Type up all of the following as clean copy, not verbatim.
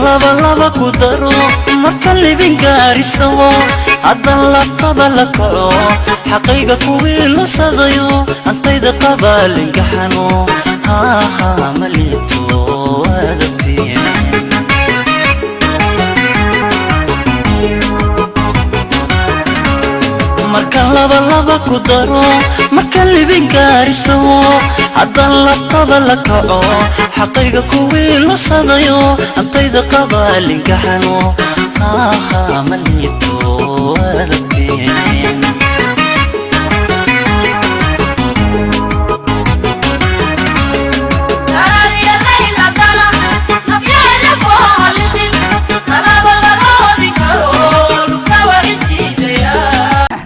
laba laba ku daro marka libin gaarisno hadan la qabala karo xaqayga kuwii la sadayo antayda qabalin gaxano ha malito adabtiin marka laba laba ku daro marka libin gaarisno hadan la qabala karo xaqayga kuwii la sadayo antayda qabalin gaxano ha malito adabtiin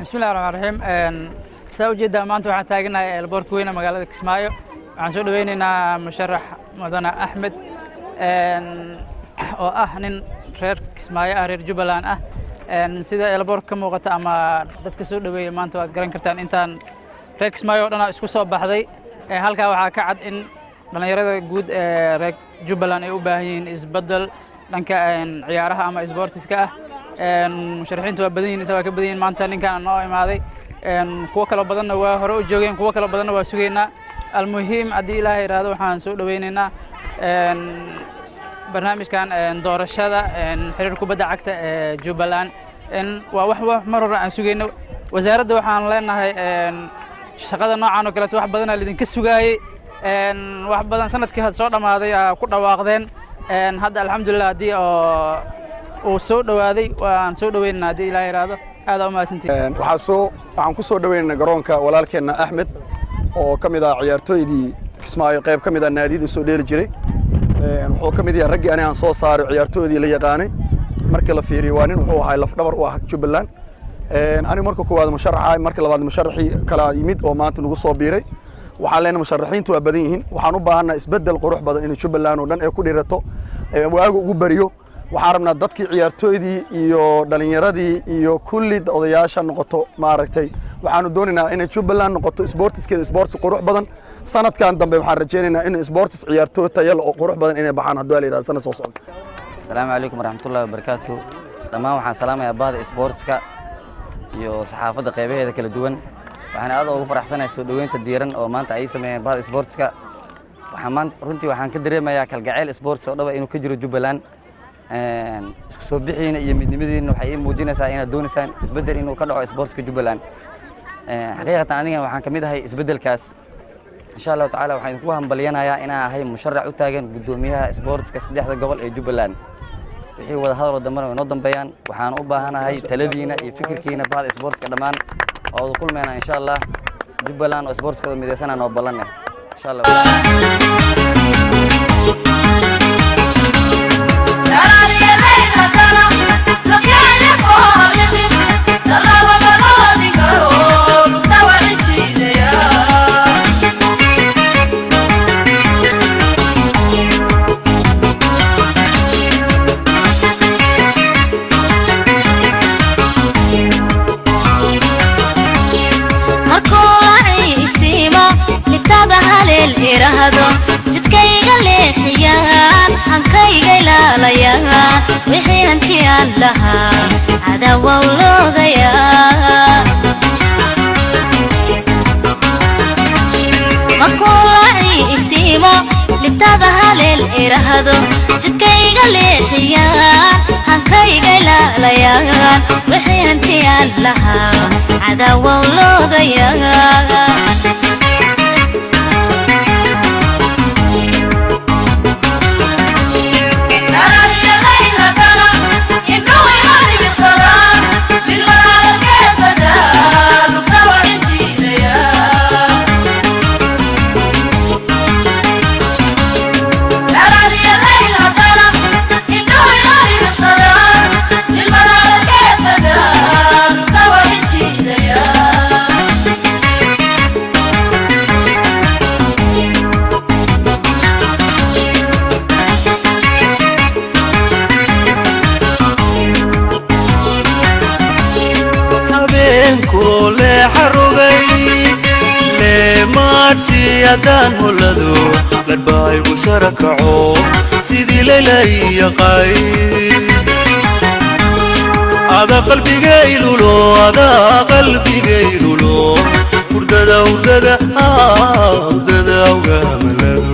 بسم الله الرحمن الرحيم سأوجد أمانته عن تاجنا البوركوين مقالة كسمايو عن سود ويننا مشرح مدن أحمد وأهن رير كسمايو رير جبلان سيدا البورك موقت أما دتك سود وين أمانته قرن كرتان إنتان رير كسمايو أنا إسكوسو بحذي هالك وحكعد إن لأن يرد جود رير جبلان يوباهين إسبدل لأنك عيارها أما إسبورتسكا مشرحين توابدين توابدين مانتالين كان نوع ماذي كوك لو بدنا وهرو جوجين كوك لو بدنا وسوينا المهم أدي الله إرادة وحان سود ويننا برنامج كان دور الشذا حرير كوبدا عكت جبلان ووحوح مرة عن سوينا وزارة وحان لنا هاي شغلنا نوع عنو كلا توح بدنا اللي دنكسوجاي واحد بدنا سنة كهاد صوت ماذي كنا واقدين هذا الحمد لله دي وسود وهذه وسود وين نادي لا يراد هذا ما سنتي waxaan ku soo dhaweynaa garoonka walaalkeena Axmed oo kamid ah ciyaartooydii Kismaayo qayb kamid ah naadiyada soo dheeli jiray wuxuu kamid yahay ragii aan soo saaray ciyaartooydii la yaqaanay markii la fiiriyo waa nin wuxuu ahaa laf dhabar u ah Jubbaland aniga markii koowaad musharaxay markii labaad musharaxii kala yimid oo maanta nagu soo biiray waxaan leenahay musharaxiintu waa badan yihiin waxaan u baahanaa isbedel qurux badan in Jubbaland oo dhan ay ku dhirato waagu ugu bariyo waxaan rabnaa dadkii ciyaartooydii iyo dhalinyaradii iyo kulli odayaasha noqoto maaragtay waxaanu doonaynaa in Jubbaland noqoto sportskeeda sports qurux badan sanadkan dambe waxaan rajaynaynaa in sports ciyaartooy tayo oo qurux badan inay baxaan haddii la yiraahdo sanad soo socda. Assalaamu alaykum warahmatullahi wabarakatuh. Dhamaan waxaan salaamayaa baahda sportska iyo saxaafadda qaybaheeda kala duwan waxaan aad ugu faraxsanahay soo dhaweynta diiran oo maanta ay sameeyeen baahda sportska waxaan runtii waxaan ka dareemayaa kalgacayl sports oo dhaba inuu ka jiro Jubbaland isku soo bixiina iyo midnimadiina waxay muujinaysaa inaad doonaysaan isbedel inuu ka dhaco sportska Jubbaland xaqiiqatan aniga waxaan kamid ahay isbedelkaas insha Allah taala waxaan ku hambaliyanayaa inaan ahay musharax u taagan gudoomiyaha sportska saddexda gobol ee Jubbaland wixii wada hadal dambe inoo dambeeyaan waxaan u baahanahay taladiina iyo fikirkiina baad sportska dhamaan oo kulmeena insha Allah Jubbaland oo sportska midaysan oo ballanay insha Allah الإرادة تتكيغ لحيان حنكيغ لاليان وحي انتيان لها عداوة ولوغيا مكوعي اهتيمو لتابها للإرادة تتكيغ لحيان حنكيغ لاليان وحي انتيان لها عداوة ولوغيا maadsi haddaan hollado ladhbaayigu sarakaco sidii laylay yaqay ada qalbigaylulo hurdada awgaamalado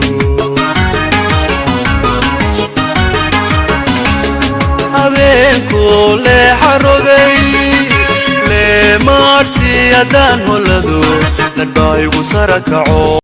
habeenku leexa rogay lee maadsi haddaan hollado ladhbaayigu sarakaco